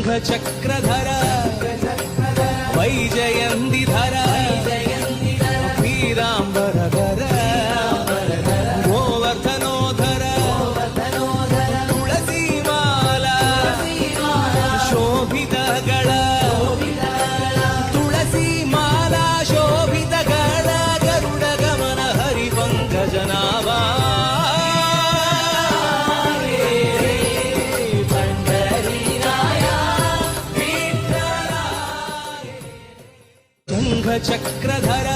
Chakradhar वैजयन्तिधर पीताम्बरधर गोवर्धनोधर तुलसीमाला शोभितगळ तुलसीमाला शोभितगळ गरुडगमन हरिपङ्कजनाभा Chakradhar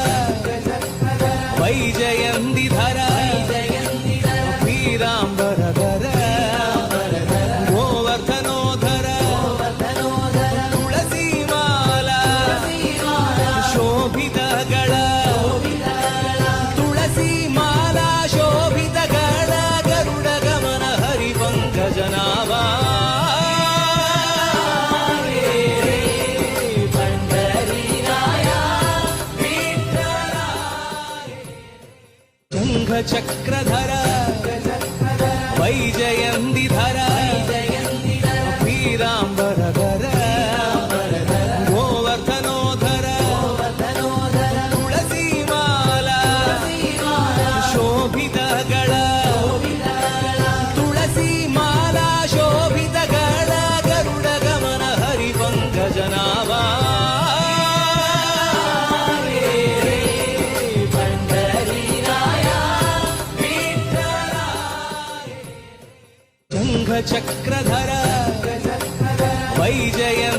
वैजयन्तिधर पीताम्बरधर गोवर्धनोधर तुलसीमाला शोभितगळ तुलसीमाला शोभितगळ गरुडगमन हरिपङ्कजनाभा Chakradhar वैजयन्तिधर पीताम्बरधर गोवर्धनोधर तुलसीमाला शोभितगळ तुलसीमाला शोभितगळ गरुडगमन हरिपङ्कजनाभा Chakradhar वैजयन्तिधर